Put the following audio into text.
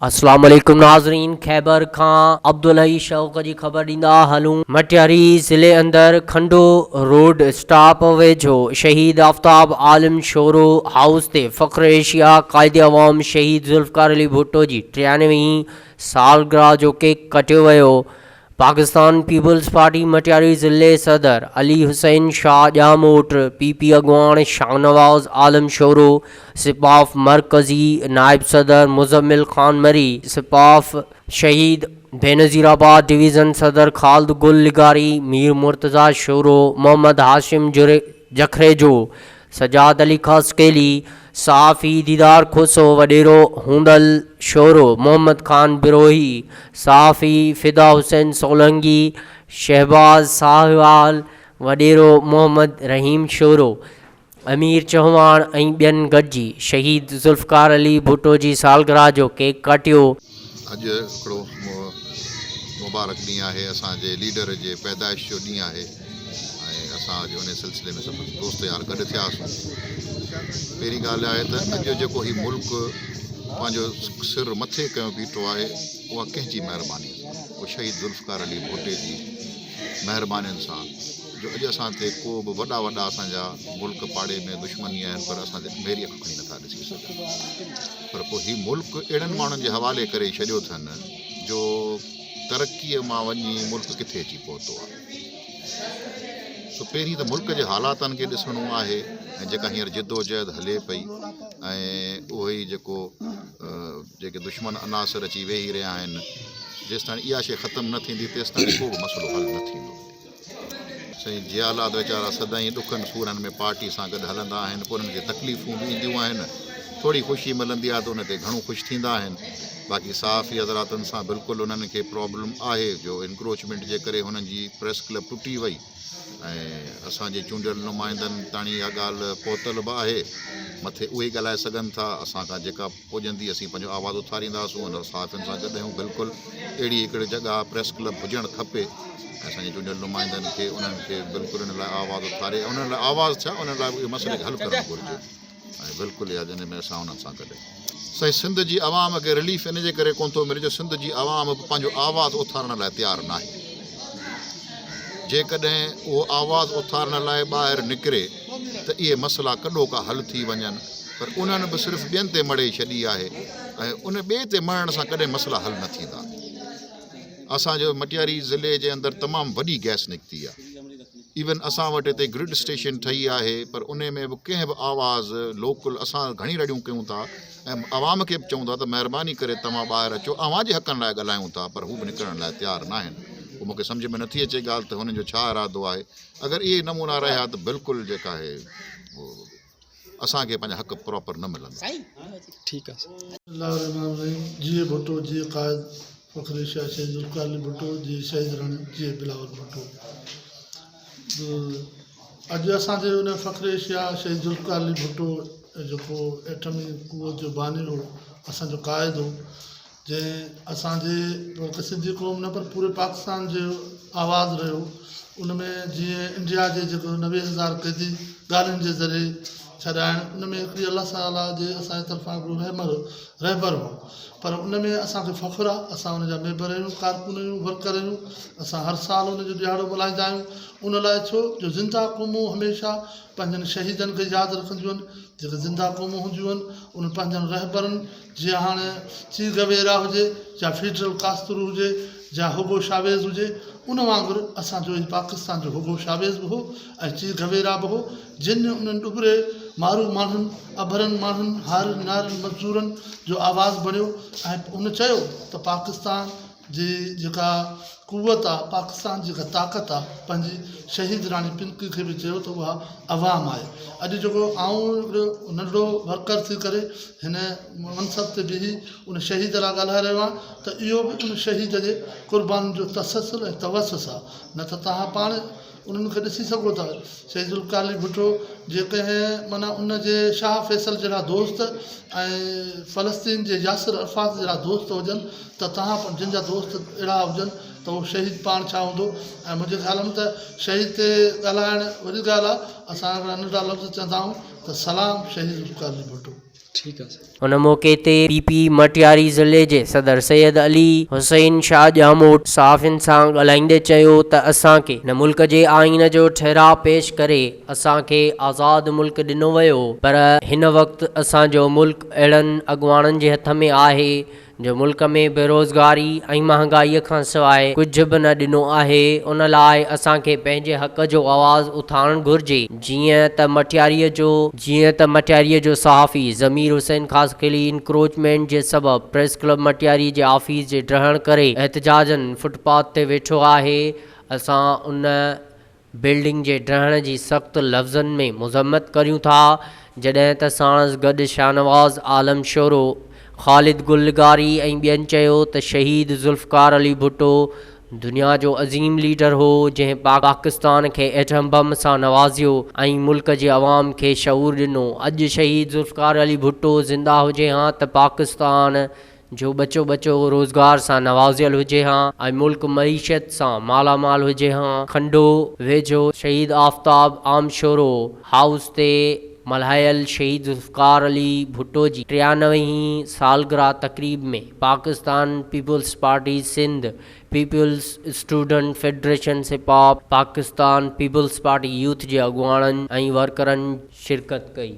अस्सलाम वालेकुम नाज़रीन, खैबर खां अब्दुल्लाई शौक़ जी ख़बर ॾींदा हलूं। मटियारी ज़िले अंदर खंडो रोड स्टॉप वेझो शहीद आफ्ताब आलम शोरो हाउस ते फ़ख्र एशिया क़ाइद अवाम शहीद ज़ुल्फ़िकार अली भुट्टो जी 93वीं सालगिरह जो केक कटियो वियो। पाकिस्तान पीपल्स पार्टी मटियारी ज़िले सदर अली हुसैन शाह जामोट पीपी अगवान शाहनवाज आलम शोरो सिपाफ मरकज़ी नायब सदर मुजम्मिल खान मरी सिपाफ शहीद बेनज़ीराबाद डिवीज़न सदर खालिद गुल लिगारी मीर मुर्तज़ा शोरो मोहम्मद हाशिम जखरेजो सजाद अली खासकेली सहाफ़ी दीदार खुसो वडेरो हूंदल शोरो मोहम्मद खान बिरोही सहाफ़ी फ़िदा हुसैन सोलंगी शहबाज साहिवाल वडेरो मोहम्मद रहीम शोरो अमीर चौहान ऐं ॿियनि गॾिजी शहीद ज़ुल्फ़िकार अली भुट्टो जी सालगिरह जो केक काटियो। अॼु हिकिड़ो मुबारक ॾींहुं आहे, असांजे लीडर जे पैदाइश जो ॾींहुं आहे ऐं असां अॼु उन सिलसिले में सभु दोस्त यार गॾु थियासीं। पहिरीं ॻाल्हि आहे त अॼु जेको ही मुल्क पंहिंजो सिर मथे कयो बीठो आहे उहा कंहिंजी महिरबानी, उहा शहीद ज़ुल्फ़िकार अली भुट्टे जी महिरबानियुनि सां जो अॼु असां ते को बि वॾा वॾा असांजा मुल्क पाड़े में दुश्मनी आहिनि पर असां मेरी अखि खणी नथा ॾिसी सघूं। पर पोइ हीउ मुल्क अहिड़नि माण्हुनि जे हवाले करे छॾियो अथनि जो तरक़ीअ मां वञी मुल्क किथे अची पहुतो आहे। सो पहिरीं त मुल्क जे हालातनि खे ॾिसणो आहे ऐं जेका हींअर जिदोजहद हले पई ऐं उहो ई जेके दुश्मन अनासर अची वेही रहिया आहिनि, जेसिताईं इहा शइ ख़तमु न थींदी तेसिताईं को बि मसइलो हल न थींदो। साईं जियालात वीचारा सदाईं ॾुखनि सूरनि में पार्टी सां गॾु हलंदा आहिनि, पोइ उन्हनि खे तकलीफ़ूं बि ईंदियूं आहिनि, थोरी ख़ुशी मिलंदी आहे त उन ते घणो ख़ुशि थींदा आहिनि। बाक़ी सहाफ़ी हज़रातनि सां बिल्कुलु उन्हनि खे प्रॉब्लम आहे जो इंक्रोचमेंट जे करे हुननि जी प्रेस क्लब टुटी वई ऐं असांजे चूंडियल नुमाइंदनि ताणी इहा ॻाल्हि पहुतल बि आहे। मथे उहे ॻाल्हाए सघनि था, असांखां जेका पुॼंदी असीं पंहिंजो आवाज़ु उथारींदासीं उन सहाफ़ियुनि सां गॾु आहियूं। बिल्कुलु अहिड़ी हिकिड़ी जॻह प्रेस क्लब हुजणु खपे, असांजे चूंडियल नुमाइंदनि खे उन्हनि खे बिल्कुलु इन लाइ आवाज़ु उथारे, उन्हनि लाइ आवाज़ु छा उन लाइ इहे मसइले खे हल करणु घुरिजे ऐं बिल्कुलु इहा जन में असां उन्हनि सां गॾु। साईं सिंध जी आवाम खे रिलीफ इन जे करे कोन थो मिले जो सिंध जी आवाम बि पंहिंजो आवाज़ु उथारण लाइ तयारु न आहे। जेकॾहिं उहो आवाज़ु उथारण लाइ ॿाहिरि निकिरे त इहे मसइला कॾो का हल थी वञनि, पर उन्हनि बि सिर्फ़ु ॿियनि ते मड़े छॾी आहे ऐं उन ॿिए ते मरण सां कॾहिं मसइला हल न थींदा। असांजो मटियारी ज़िले जे अंदरि तमामु वॾी गैस निकिती आहे, इवन असां वटि हिते ग्रिड स्टेशन ठही आहे, पर उन में बि कंहिं बि आवाज़ लोकल असां घणी रड़ियूं कयूं था ऐं आवाम खे बि चऊं था त महिरबानी करे तव्हां ॿाहिरि अचो, अव्हां जे हक़नि लाइ ॻाल्हायूं था, पर हू बि निकिरण लाइ तयारु न आहिनि। उहो मूंखे सम्झ में नथी अचे ॻाल्हि त हुननि जो छा इरादो आहे। अगरि इहे नमूना रहिया त बिल्कुलु जेका आहे असांखे पंहिंजा हक़ प्रॉपर न मिलंदा। ठीकु आहे। जी भुट्टो जी क़ाइद फ़ख्र एशिया शहीद ज़ुल्फ़िकार अली भुट्टो जी शहीद राणी जी बिलावल भुट्टो। अॼु असांजे हुन फ़ख्र एशिया शहीद ज़ुल्फ़िकार अली भुट्टो जेको एटमी कुवत जो बानी हो, असांजो क़ाइद हो, जंहिं असांजे सिंधी क़ौम न पर पूरे पाकिस्तान जो आवाज़ु रहियो। उन में जीअं इंडिया जे जेको 90,000 क़ैदी ॻाल्हियुनि जे ज़रिए छॾाइण, उन में हिकिड़ी अलाह ताला जे असांजे तरफ़ां रहबर हो, पर उन में असांखे फ़ख्रु आहे, असां उनजा मेंबर आहियूं, कारकुन आहियूं, वर्कर आहियूं। असां हर साल उनजो ॾियारो मल्हाईंदा आहियूं। उन लाइ छो जो ज़िंदा क़ौमूं हमेशह पंहिंजनि शहीदनि खे यादि रखंदियूं आहिनि। जेके ज़िंदा क़ौमूं हूंदियूं आहिनि उन पंहिंजनि रहबरनि, जीअं हाणे ची गवेरा हुजे या फिडरल कास्त्रो हुजे या हुगो शावेज़ हुजे, उन वांगुरु असांजो ई पाकिस्तान जो हुगो शावेज़ बि हो ऐं ची गवेरा बि हो, जिन उन्हनि ॾुभरे मारू माण्हुनि, अभरनि माण्हुनि, हारनि नारनि मज़दूरनि जो आवाज़ु बणियो ऐं उन चयो त पाकिस्तान जी जेका कुवत आहे, पाकिस्तान जी जेका ताक़त आहे, पंहिंजी शहीद राणी पिंकी खे बि चयो त उहा अवाम आहे। अॼु जेको आऊं हिकिड़ो नंढड़ो वर्कर थी करे हिन मनसब ते बीही उन शहीद लाइ ॻाल्हाए रहियो आहे, त इहो बि उन शहीद जे क़ुर्बानी जो तससुल ऐं तवसुस आहे। न त तव्हां पाण उन्हनि खे ॾिसी सघो था, शहीद ज़ुल्फ़िकार अली भुट्टो जेकॾहिं माना उन जे शाह फैसल जहिड़ा दोस्त ऐं फ़लस्तीन जे यासिर अरफ़ात जहिड़ा दोस्त हुजनि त तव्हां जिन जा दोस्त अहिड़ा हुजनि त उहो शहीद पाण छा हूंदो। ऐं मुंहिंजे ख़्याल में त शहीद ते ॻाल्हाइण वॾी ॻाल्हि आहे। असां नंढा लफ़्ज़ चवंदा आहियूं त सलाम शहीद ज़ुल्फ़िकार अली भुट्टो। ठीकु आहे साईं। उन मौके ते पीपी मटियारी ज़िले जे सदर सैयद अली हुसैन शाह ॼामोट सहाफ़ियुनि सां ॻाल्हाईंदे चयो त असांखे हिन मुल्क जे आईन जो ठहराउ पेश करे असांखे आज़ादु मुल्क ॾिनो वियो, पर हिन वक़्तु असांजो मुल्क अहिड़नि अॻुवाणनि जे हथ में आहे जो मुल्क में बेरोज़गारी ऐं महांगाईअ खां सवाइ कुझु बि न ॾिनो आहे। उन लाइ असांखे पंहिंजे हक़ जो आवाज़ उथारणु घुर्जे। जीअं त मटियारीअ जो सहाफ़ी ज़मीर हुसैन ख़ासकली इंक्रोचमेंट जे सबबु प्रेस क्लब मटियारी जे ऑफिस जे ड्रहण करे एहतजाजन फुटपाथ ते वेठो आहे। असां उन बिल्डिंग जे ड्रहण जी सख़्तु लफ़्ज़नि में मुज़म्मत करियूं था, जॾहिं त साणस गॾु शाहनवाज़ आलम शोरो, ख़ालिद गुलगारी ऐं ॿियनि चयो त शहीद ज़ुल्फ़कार अली भुट्टो दुनिया जो अज़ीम लीडर हो जंहिं पाकिस्तान खे एटम बम सां नवाज़ियो ऐं मुल्क जे अवाम खे शऊर ॾिनो। अॼु शहीद ज़ुल्फ़कार अली भुट्टो ज़िंदा हुजे हा त पाकिस्तान जो बचो बचो रोज़गार सां नवाज़ियल हुजे हा ऐं मुल्क मईशत सां मालामाल हुजे हा। खंडो वेझो शहीद आफ्ताब आम शोरो हाउस ते मल्हायल शहीद ज़ुल्फ़कार अली भुट्टो जी 93वीं सालगिरह तक़रीब में Pakistan peoples party Sindh, peoples student federation सिपाप, पाकिस्तान पीपल्स पार्टी यूथ जे अॻुवाणनि ऐं वर्करनि शिरकत कई।